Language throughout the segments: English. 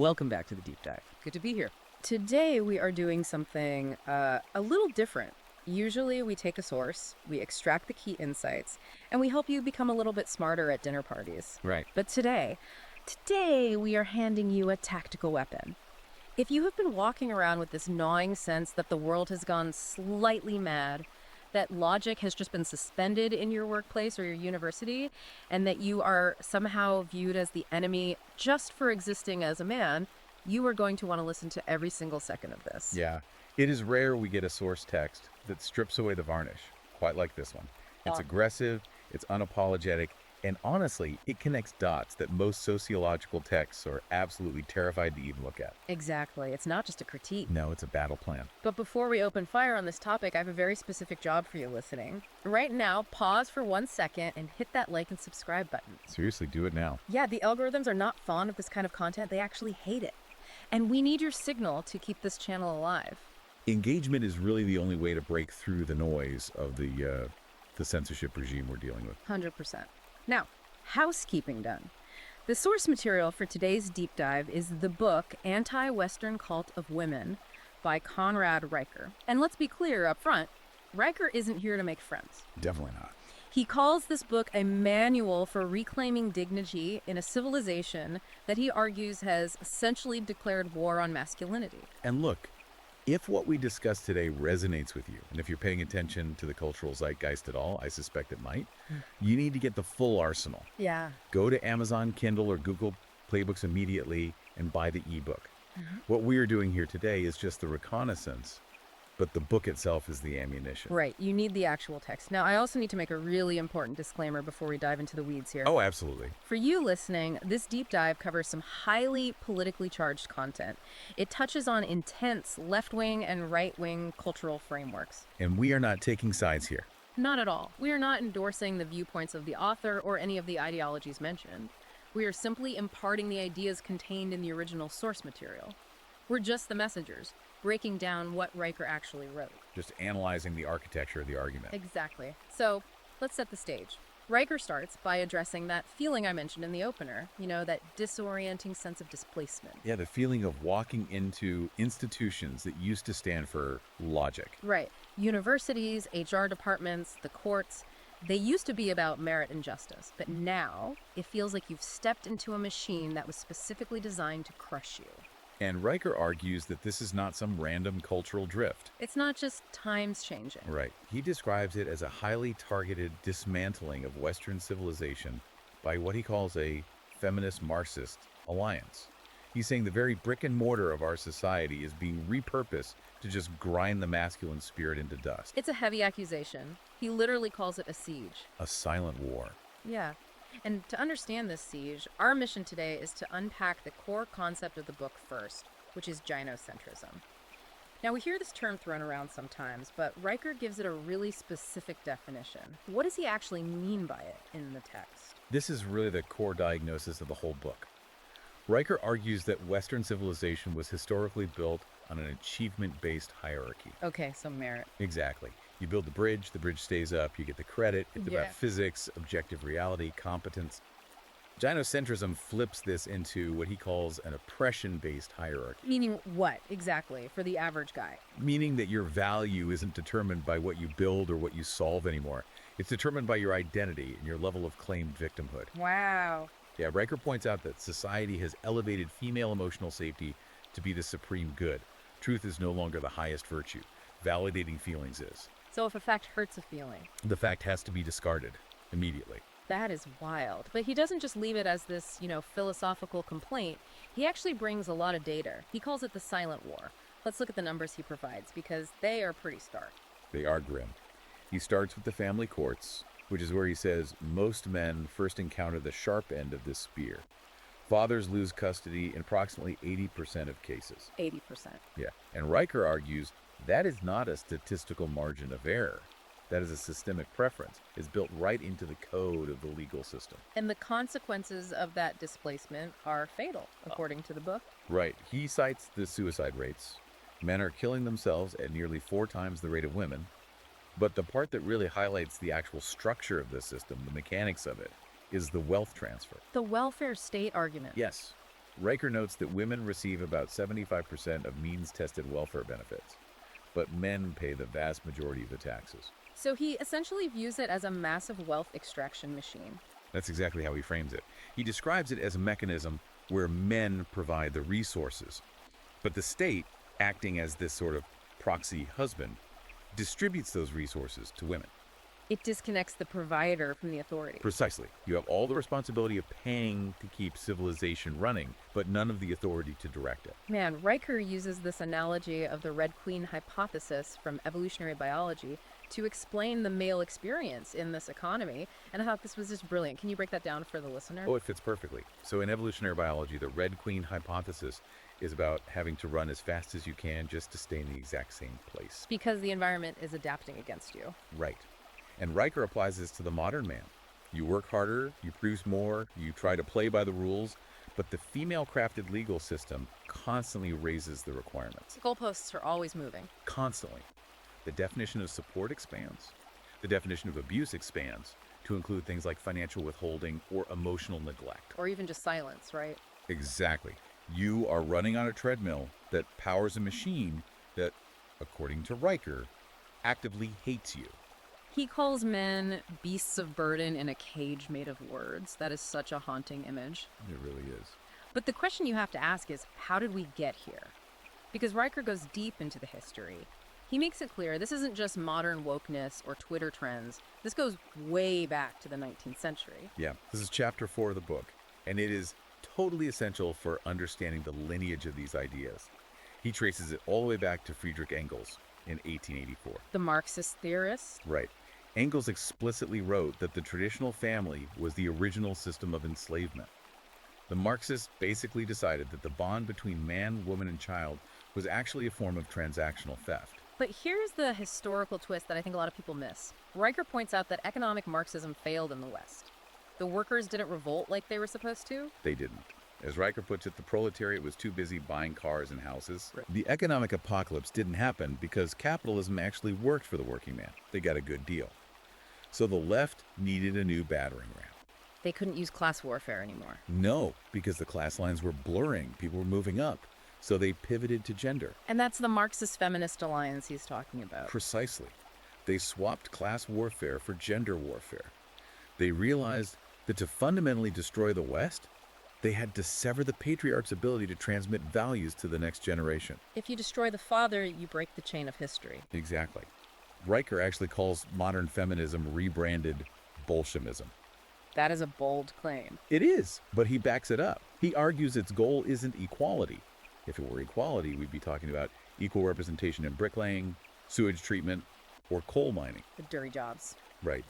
Welcome back to the Deep Dive. Good to be here. Today we are doing something a little different. Usually we take a source, we extract the key insights, and we help you become a little bit smarter at dinner parties. Right. But today we are handing you a tactical weapon. If you have been walking around with this gnawing sense that the world has gone slightly mad, that logic has just been suspended in your workplace or your university, and that you are somehow viewed as the enemy just for existing as a man, you are going to want to listen to every single second of this. Yeah, it is rare we get a source text that strips away the varnish, quite like this one. It's aggressive, it's unapologetic, and honestly, it connects dots that most sociological texts are absolutely terrified to even look at. Exactly. It's not just a critique. No, it's a battle plan. But before we open fire on this topic, I have a very specific job for you listening. Right now, pause for 1 second and hit that like and subscribe button. Seriously, do it now. Yeah, the algorithms are not fond of this kind of content. They actually hate it. And we need your signal to keep this channel alive. Engagement is really the only way to break through the noise of the censorship regime we're dealing with. 100%. Now, housekeeping done. The source material for today's deep dive is the book Anti-Western Cult of Women by Conrad Riker. And let's be clear up front, Riker isn't here to make friends. Definitely not. He calls this book a manual for reclaiming dignity in a civilization that he argues has essentially declared war on masculinity. And look, if what we discussed today resonates with you, and if you're paying attention to the cultural zeitgeist at all, I suspect it might, you need to get the full arsenal. Yeah. Go to Amazon Kindle or Google Playbooks immediately and buy the ebook. What we are doing here today is just the reconnaissance, but the book itself is the ammunition. Right. You need the actual text. Now, I also need to make a really important disclaimer before we dive into the weeds here. Oh, absolutely. For you listening, this deep dive covers some highly politically charged content. It touches on intense left-wing and right-wing cultural frameworks. And we are not taking sides here. Not at all. We are not endorsing the viewpoints of the author or any of the ideologies mentioned. We are simply imparting the ideas contained in the original source material. We're just the messengers, breaking down what Riker actually wrote. Just analyzing the architecture of the argument. Exactly. So, let's set the stage. Riker starts by addressing that feeling I mentioned in the opener, that disorienting sense of displacement. Yeah, the feeling of walking into institutions that used to stand for logic. Right. Universities, HR departments, the courts, they used to be about merit and justice, but now it feels like you've stepped into a machine that was specifically designed to crush you. And Riker argues that this is not some random cultural drift. It's not just times changing. Right. He describes it as a highly targeted dismantling of Western civilization by what he calls a feminist Marxist alliance. He's saying the very brick and mortar of our society is being repurposed to just grind the masculine spirit into dust. It's a heavy accusation. He literally calls it a siege. A silent war. Yeah. And to understand this siege, our mission today is to unpack the core concept of the book first, which is gynocentrism. Now, we hear this term thrown around sometimes, but Riker gives it a really specific definition. What does he actually mean by it in the text? This is really the core diagnosis of the whole book. Riker argues that Western civilization was historically built on an achievement-based hierarchy. Okay, so merit. Exactly. You build the bridge stays up, you get the credit, it's about physics, objective reality, competence. Gynocentrism flips this into what he calls an oppression-based hierarchy. Meaning what, exactly, for the average guy? Meaning that your value isn't determined by what you build or what you solve anymore. It's determined by your identity and your level of claimed victimhood. Wow. Yeah, Riker points out that society has elevated female emotional safety to be the supreme good. Truth is no longer the highest virtue. Validating feelings is. So if a fact hurts a feeling, the fact has to be discarded immediately. That is wild. But he doesn't just leave it as this, philosophical complaint. He actually brings a lot of data. He calls it the silent war. Let's look at the numbers he provides, because they are pretty stark. They are grim. He starts with the family courts, which is where he says most men first encounter the sharp end of this spear. Fathers lose custody in approximately 80% of cases. 80%. Yeah. And Riker argues that is not a statistical margin of error. That is a systemic preference. It's built right into the code of the legal system. And the consequences of that displacement are fatal, according to the book. Right. He cites the suicide rates. Men are killing themselves at nearly 4 times the rate of women. But the part that really highlights the actual structure of this system, the mechanics of it, is the wealth transfer. The welfare state argument. Yes. Riker notes that women receive about 75% of means-tested welfare benefits, but men pay the vast majority of the taxes. So he essentially views it as a massive wealth extraction machine. That's exactly how he frames it. He describes it as a mechanism where men provide the resources, but the state, acting as this sort of proxy husband, distributes those resources to women. It disconnects the provider from the authority. Precisely. You have all the responsibility of paying to keep civilization running, but none of the authority to direct it. Man, Riker uses this analogy of the Red Queen hypothesis from evolutionary biology to explain the male experience in this economy, and I thought this was just brilliant. Can you break that down for the listener? Oh, it fits perfectly. So in evolutionary biology, the Red Queen hypothesis is about having to run as fast as you can just to stay in the exact same place. Because the environment is adapting against you. Right. And Riker applies this to the modern man. You work harder, you produce more, you try to play by the rules, but the female-crafted legal system constantly raises the requirements. The goalposts are always moving. Constantly. The definition of support expands. The definition of abuse expands to include things like financial withholding or emotional neglect. Or even just silence, right? Exactly. You are running on a treadmill that powers a machine that, according to Riker, actively hates you. He calls men beasts of burden in a cage made of words. That is such a haunting image. It really is. But the question you have to ask is, how did we get here? Because Riker goes deep into the history. He makes it clear this isn't just modern wokeness or Twitter trends. This goes way back to the 19th century. Yeah, this is chapter 4 of the book, and it is totally essential for understanding the lineage of these ideas. He traces it all the way back to Friedrich Engels in 1884. The Marxist theorist? Right. Engels explicitly wrote that the traditional family was the original system of enslavement. The Marxists basically decided that the bond between man, woman, and child was actually a form of transactional theft. But here's the historical twist that I think a lot of people miss. Riker points out that economic Marxism failed in the West. The workers didn't revolt like they were supposed to. They didn't. As Riker puts it, the proletariat was too busy buying cars and houses. Right. The economic apocalypse didn't happen because capitalism actually worked for the working man. They got a good deal. So the left needed a new battering ram. They couldn't use class warfare anymore. No, because the class lines were blurring. People were moving up. So they pivoted to gender. And that's the Marxist feminist alliance he's talking about. Precisely. They swapped class warfare for gender warfare. They realized that to fundamentally destroy the West, they had to sever the patriarch's ability to transmit values to the next generation. If you destroy the father, you break the chain of history. Exactly. Riker actually calls modern feminism rebranded Bolshevism. That is a bold claim. It is, but he backs it up. He argues its goal isn't equality. If it were equality, we'd be talking about equal representation in bricklaying, sewage treatment, or coal mining. The dirty jobs. Right.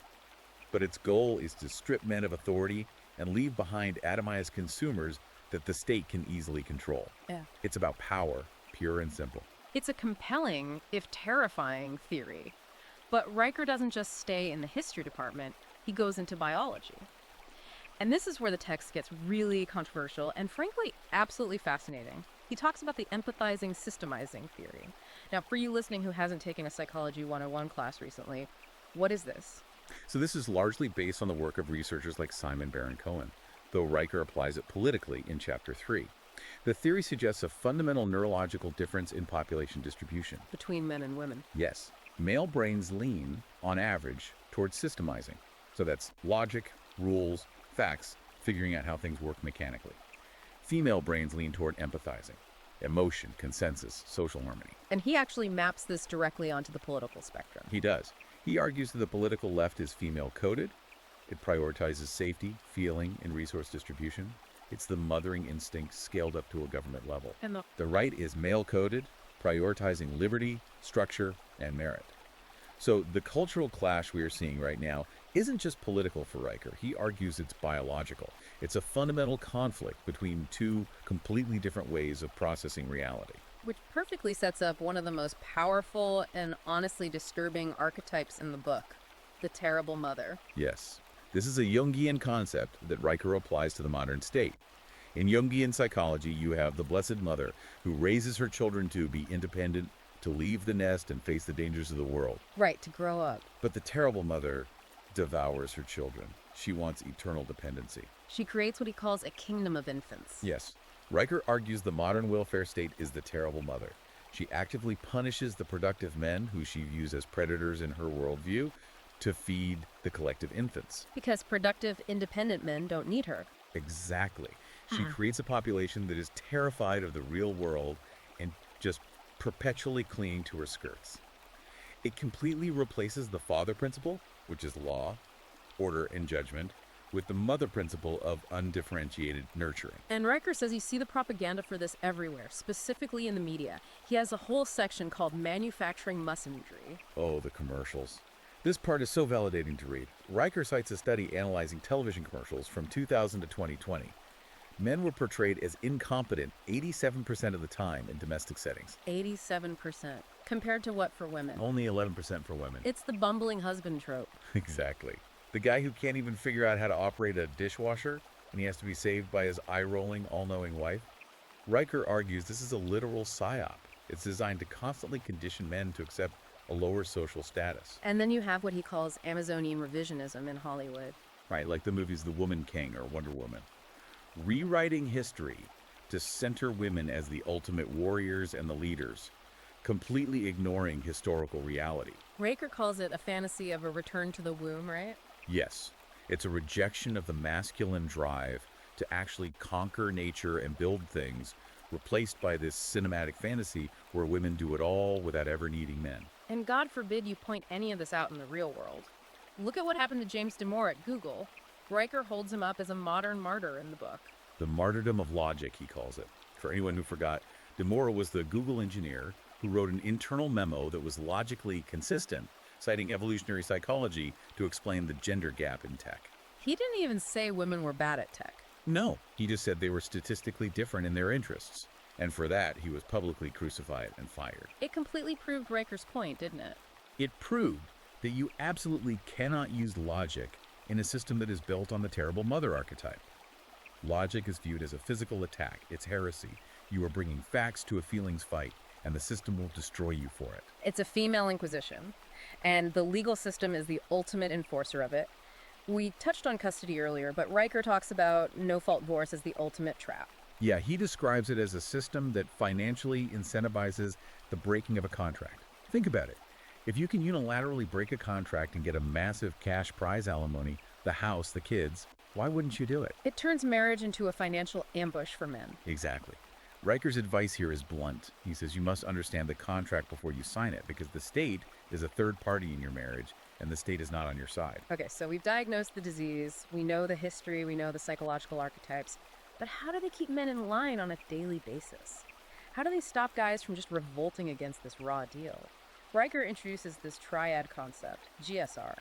But its goal is to strip men of authority and leave behind atomized consumers that the state can easily control. Yeah. It's about power, pure and simple. It's a compelling, if terrifying, theory. But Riker doesn't just stay in the history department, he goes into biology. And this is where the text gets really controversial and frankly, absolutely fascinating. He talks about the empathizing systemizing theory. Now, for you listening who hasn't taken a Psychology 101 class recently, what is this? So this is largely based on the work of researchers like Simon Baron-Cohen, though Riker applies it politically in Chapter 3. The theory suggests a fundamental neurological difference in population distribution. Between men and women. Yes. Male brains lean, on average, towards systemizing. So that's logic, rules, facts, figuring out how things work mechanically. Female brains lean toward empathizing, emotion, consensus, social harmony. And he actually maps this directly onto the political spectrum. He does. He argues that the political left is female-coded. It prioritizes safety, feeling, and resource distribution. It's the mothering instinct scaled up to a government level. And The right is male-coded, prioritizing liberty, structure, and merit. So the cultural clash we are seeing right now isn't just political for Riker. He argues it's biological. It's a fundamental conflict between two completely different ways of processing reality. which perfectly sets up one of the most powerful and honestly disturbing archetypes in the book, the terrible mother. Yes, this is a Jungian concept that Riker applies to the modern state. In Jungian psychology, you have the Blessed Mother who raises her children to be independent, to leave the nest and face the dangers of the world. Right, to grow up. But the terrible mother devours her children. She wants eternal dependency. She creates what he calls a kingdom of infants. Yes, Riker argues the modern welfare state is the terrible mother. She actively punishes the productive men who she views as predators in her worldview to feed the collective infants. Because productive, independent men don't need her. Exactly. She creates a population that is terrified of the real world and just perpetually clinging to her skirts. It completely replaces the father principle, which is law, order, and judgment, with the mother principle of undifferentiated nurturing. And Riker says you see the propaganda for this everywhere, specifically in the media. He has a whole section called Manufacturing Mussenry. Oh, the commercials. This part is so validating to read. Riker cites a study analyzing television commercials from 2000 to 2020. Men were portrayed as incompetent 87% of the time in domestic settings. 87%. Compared to what for women? Only 11% for women. It's the bumbling husband trope. Exactly. The guy who can't even figure out how to operate a dishwasher, and he has to be saved by his eye-rolling, all-knowing wife. Riker argues this is a literal psyop. It's designed to constantly condition men to accept a lower social status. And then you have what he calls Amazonian revisionism in Hollywood. Right, like the movies The Woman King or Wonder Woman. Rewriting history to center women as the ultimate warriors and the leaders, completely ignoring historical reality. Riker calls it a fantasy of a return to the womb, right? Yes, it's a rejection of the masculine drive to actually conquer nature and build things, replaced by this cinematic fantasy where women do it all without ever needing men. And God forbid you point any of this out in the real world. Look at what happened to James Damore at Google. Riker holds him up as a modern martyr in the book. The martyrdom of logic, he calls it. For anyone who forgot, Damore was the Google engineer who wrote an internal memo that was logically consistent, citing evolutionary psychology to explain the gender gap in tech. He didn't even say women were bad at tech. No, he just said they were statistically different in their interests. And for that, he was publicly crucified and fired. It completely proved Riker's point, didn't it? It proved that you absolutely cannot use logic in a system that is built on the terrible mother archetype. Logic is viewed as a physical attack. It's heresy. You are bringing facts to a feelings fight, and the system will destroy you for it. It's a female inquisition, and the legal system is the ultimate enforcer of it. We touched on custody earlier, but Riker talks about no-fault divorce as the ultimate trap. Yeah, he describes it as a system that financially incentivizes the breaking of a contract. Think about it. If you can unilaterally break a contract and get a massive cash prize alimony, the house, the kids, why wouldn't you do it? It turns marriage into a financial ambush for men. Exactly. Riker's advice here is blunt. He says you must understand the contract before you sign it because the state is a third party in your marriage and the state is not on your side. Okay, so we've diagnosed the disease, we know the history, we know the psychological archetypes, but how do they keep men in line on a daily basis? How do they stop guys from just revolting against this raw deal? Riker introduces this triad concept, GSR,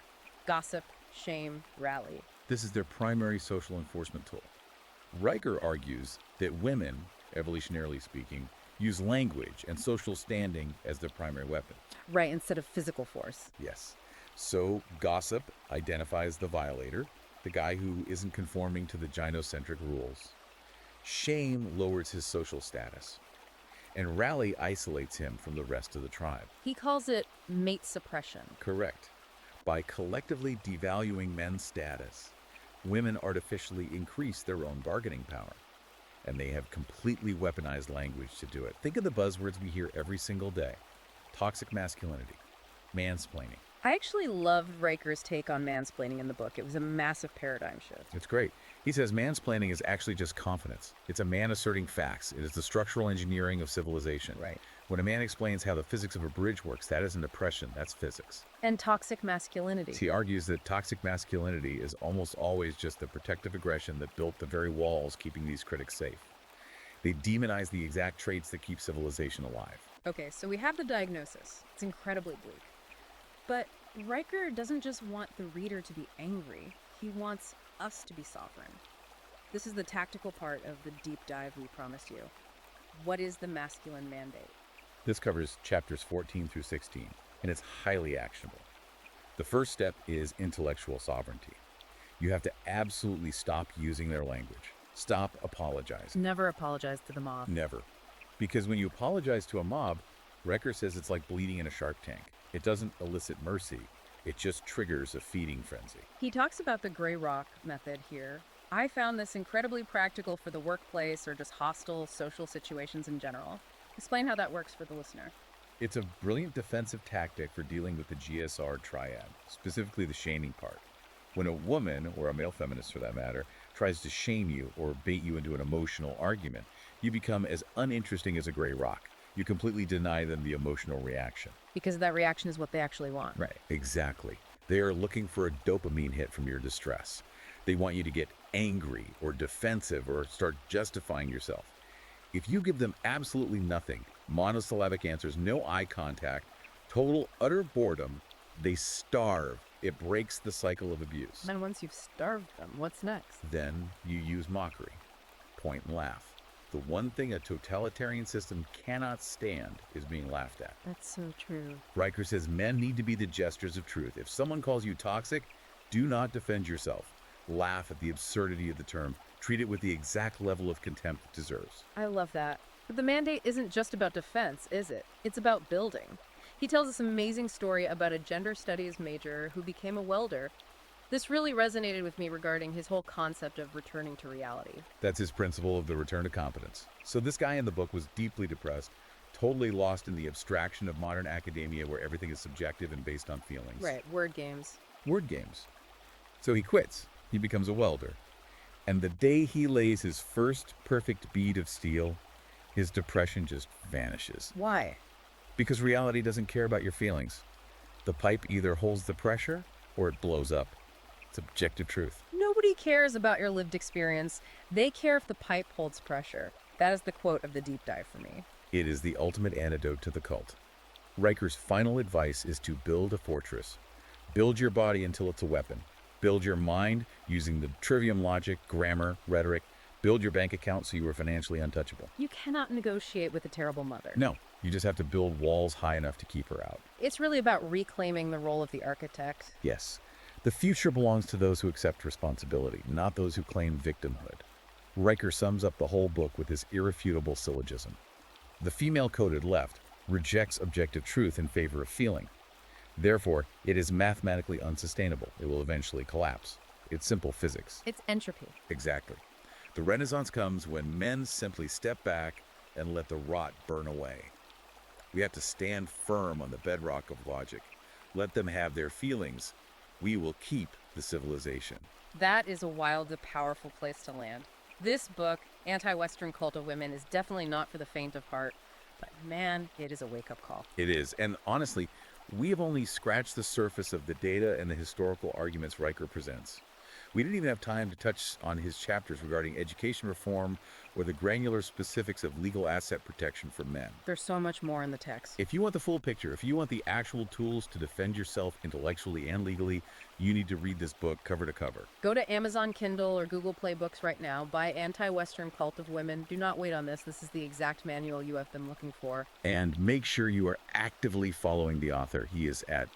gossip, shame, rally. This is their primary social enforcement tool. Riker argues that women, evolutionarily speaking, use language and social standing as their primary weapon. Right, instead of physical force. Yes. So gossip identifies the violator, the guy who isn't conforming to the gynocentric rules. Shame lowers his social status. And rally isolates him from the rest of the tribe. He calls it mate suppression. Correct. By collectively devaluing men's status, women artificially increase their own bargaining power. And they have completely weaponized language to do it. Think of the buzzwords we hear every single day. Toxic masculinity, mansplaining. I actually loved Riker's take on mansplaining in the book. It was a massive paradigm shift. It's great. He says mansplaining is actually just confidence. It's a man asserting facts. It is the structural engineering of civilization. Right. When a man explains how the physics of a bridge works, that isn't oppression, that's physics. And toxic masculinity. He argues that toxic masculinity is almost always just the protective aggression that built the very walls keeping these critics safe. They demonize the exact traits that keep civilization alive. Okay, so we have the diagnosis. It's incredibly bleak. But Riker doesn't just want the reader to be angry. He wants us to be sovereign. This is the tactical part of the deep dive we promised you. What is the masculine mandate? This covers chapters 14 through 16, and it's highly actionable. The first step is intellectual sovereignty. You have to absolutely stop using their language. Stop apologizing. Never apologize to the mob. Never. Because when you apologize to a mob, Riker says it's like bleeding in a shark tank. It doesn't elicit mercy. It just triggers a feeding frenzy. He talks about the gray rock method here. I found this incredibly practical for the workplace or just hostile social situations in general. Explain how that works for the listener. It's a brilliant defensive tactic for dealing with the GSR triad, specifically the shaming part. When a woman, or a male feminist for that matter, tries to shame you or bait you into an emotional argument, you become as uninteresting as a gray rock. You completely deny them the emotional reaction. Because that reaction is what they actually want. Right. Exactly. They are looking for a dopamine hit from your distress. They want you to get angry or defensive or start justifying yourself. If you give them absolutely nothing, monosyllabic answers, no eye contact, total utter boredom, they starve. It breaks the cycle of abuse. Then once you've starved them, what's next? Then you use mockery, point and laugh. The one thing a totalitarian system cannot stand is being laughed at. That's so true. Riker says men need to be the jesters of truth. If someone calls you toxic, do not defend yourself. Laugh at the absurdity of the term. Treat it with the exact level of contempt it deserves. I love that. But the mandate isn't just about defense, is it? It's about building. He tells this amazing story about a gender studies major who became a welder. This really resonated with me regarding his whole concept of returning to reality. That's his principle of the return to competence. So this guy in the book was deeply depressed, totally lost in the abstraction of modern academia where everything is subjective and based on feelings. Right, word games. Word games. So he quits. He becomes a welder. And the day he lays his first perfect bead of steel, his depression just vanishes. Why? Because reality doesn't care about your feelings. The pipe either holds the pressure or it blows up. It's objective truth. Nobody cares about your lived experience. They care if the pipe holds pressure. That is the quote of the deep dive for me. It is the ultimate antidote to the cult. Riker's final advice is to build a fortress. Build your body until it's a weapon. Build your mind using the trivium logic, grammar, rhetoric. Build your bank account so you are financially untouchable. You cannot negotiate with a terrible mother. No, you just have to build walls high enough to keep her out. It's really about reclaiming the role of the architect. Yes, the future belongs to those who accept responsibility, not those who claim victimhood. Riker sums up the whole book with this irrefutable syllogism. The female-coded left rejects objective truth in favor of feeling. Therefore, it is mathematically unsustainable. It will eventually collapse. It's simple physics. It's entropy. Exactly. The Renaissance comes when men simply step back and let the rot burn away. We have to stand firm on the bedrock of logic. Let them have their feelings. We will keep the civilization. That is a wildly powerful place to land. This book, Anti-Western Cult of Women, is definitely not for the faint of heart. But man, it is a wake-up call. It is. And honestly, we have only scratched the surface of the data and the historical arguments Riker presents. We didn't even have time to touch on his chapters regarding education reform or the granular specifics of legal asset protection for men. There's so much more in the text. If you want the full picture, if you want the actual tools to defend yourself intellectually and legally, you need to read this book cover to cover. Go to Amazon Kindle or Google Play Books right now. Buy Anti-Western Cult of Women. Do not wait on this. This is the exact manual you have been looking for. And make sure you are actively following the author. He is at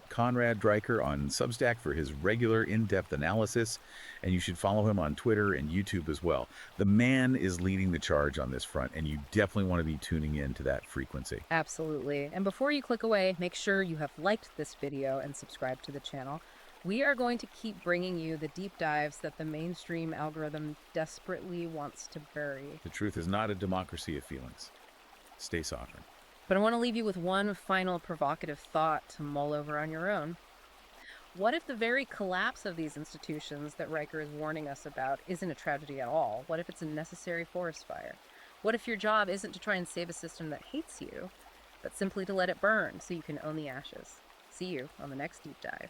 Conrad Dreiker on Substack for his regular in-depth analysis, and you should follow him on Twitter and YouTube as well. The man is leading the charge on this front, and you definitely want to be tuning in to that frequency. Absolutely. And before you click away, make sure you have liked this video and subscribed to the channel. We are going to keep bringing you the deep dives that the mainstream algorithm desperately wants to bury. The truth is not a democracy of feelings. Stay sovereign. But I want to leave you with one final provocative thought to mull over on your own. What if the very collapse of these institutions that Riker is warning us about isn't a tragedy at all? What if it's a necessary forest fire? What if your job isn't to try and save a system that hates you, but simply to let it burn so you can own the ashes? See you on the next deep dive.